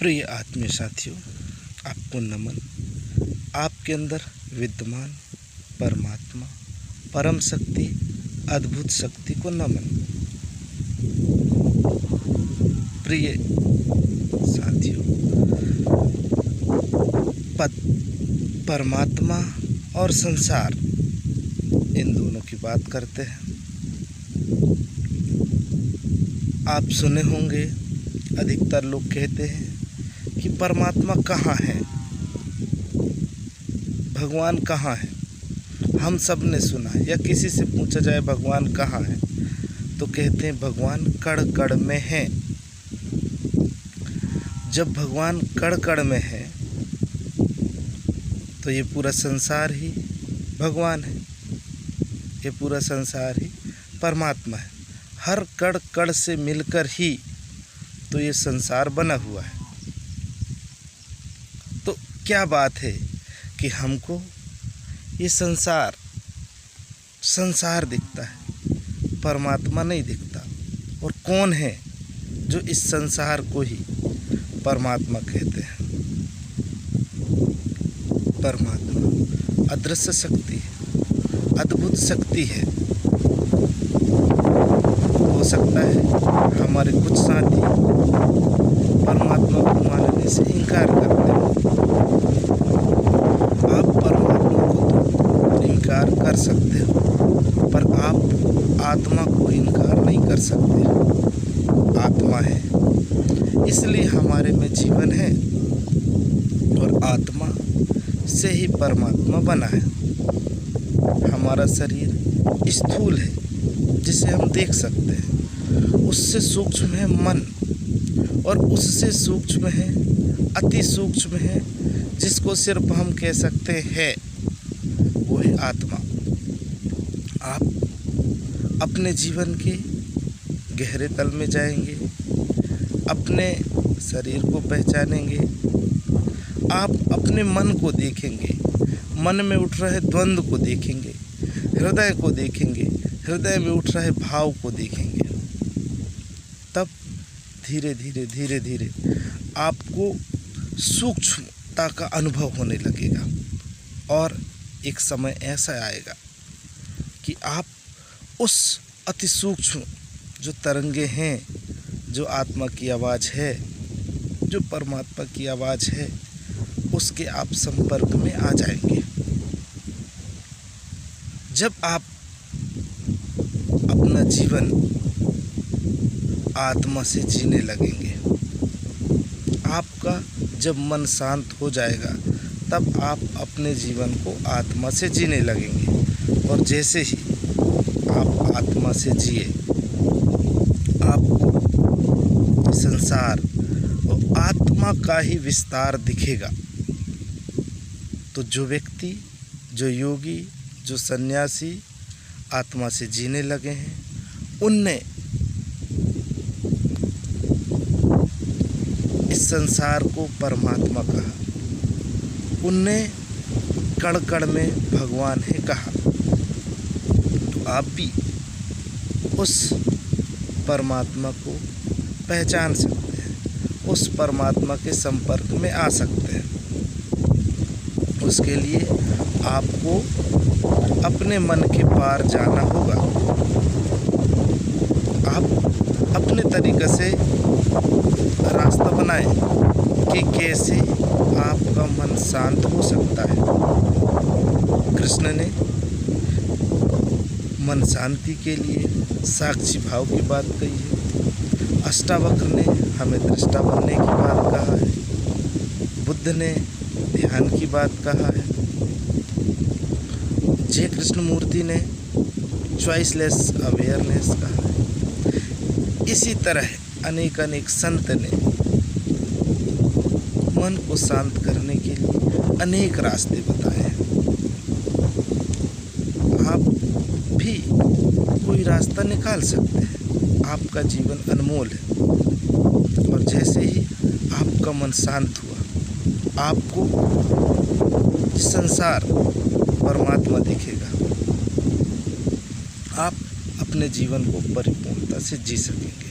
प्रिय आत्मीय साथियों, आपको नमन। आपके अंदर विद्यमान परमात्मा, परम शक्ति, अद्भुत शक्ति को नमन। प्रिय साथियों, परमात्मा और संसार, इन दोनों की बात करते हैं। आप सुने होंगे, अधिकतर लोग कहते हैं कि परमात्मा कहाँ है, भगवान कहाँ है। हम सब ने सुना है, या किसी से पूछा जाए भगवान कहाँ है तो कहते हैं भगवान कण कण में है। जब भगवान कण कण में है तो ये पूरा संसार ही भगवान है, ये पूरा संसार ही परमात्मा है। हर कण कण से मिलकर ही तो ये संसार बना हुआ है। तो क्या बात है कि हमको ये संसार दिखता है, परमात्मा नहीं दिखता। और कौन है जो इस संसार को ही परमात्मा कहते हैं? परमात्मा अदृश्य शक्ति है, अद्भुत शक्ति है। हो सकता है हमारे कुछ साथी परमात्मा को मानने से इनकार करते हैं। आप परमात्मा को तो इनकार कर सकते हो, पर आप आत्मा को इनकार नहीं कर सकते। आत्मा है, इसलिए हमारे में जीवन है, और आत्मा से ही परमात्मा बना है। हमारा शरीर स्थूल है, जिसे हम देख सकते हैं। उससे सूक्ष्म है मन, और उससे सूक्ष्म है, अति सूक्ष्म है, जिसको सिर्फ हम कह सकते हैं वो है आत्मा। आप अपने जीवन के गहरे तल में जाएंगे, अपने शरीर को पहचानेंगे, आप अपने मन को देखेंगे, मन में उठ रहे द्वंद्व को देखेंगे, हृदय को देखेंगे, हृदय में उठ रहे भाव को देखेंगे। तब धीरे धीरे आपको सूक्ष्मता का अनुभव होने लगेगा, और एक समय ऐसा आएगा कि आप उस अति सूक्ष्म जो तरंगे हैं, जो आत्मा की आवाज़ है, जो परमात्मा की आवाज़ है, उसके आप संपर्क में आ जाएंगे। जब आप अपना जीवन आत्मा से जीने लगेंगे, आपका जब मन शांत हो जाएगा, तब आप अपने जीवन को आत्मा से जीने लगेंगे। और जैसे ही आप आत्मा से जिए, आपको संसार और आत्मा का ही विस्तार दिखेगा। तो जो व्यक्ति, जो योगी, जो सन्यासी आत्मा से जीने लगे हैं, उनने इस संसार को परमात्मा कहा, उनने कण कण में भगवान है कहा। तो आप भी उस परमात्मा को पहचान सकते हैं, उस परमात्मा के संपर्क में आ सकते हैं। उसके लिए आपको अपने मन के पार जाना होगा। आप अपने तरीक़े से रास्ता बनाएं कि कैसे आपका मन शांत हो सकता है। कृष्ण ने मन शांति के लिए साक्षी भाव की बात कही है। अष्टावक्र ने हमें दृष्टा बनने की बात कहा है। बुद्ध ने ध्यान की बात कहा है। जय कृष्णमूर्ति ने चॉइसलेस अवेयरनेस कहा है। इसी तरह अनेक संत ने मन को शांत करने के लिए अनेक रास्ते बताए हैं। आप भी कोई रास्ता निकाल सकते हैं। आपका जीवन अनमोल है, और जैसे ही आपका मन शांत हुआ, आपको संसार परमात्मा दिखेगा। आप अपने जीवन को परिपूर्णता से जी सकेंगे।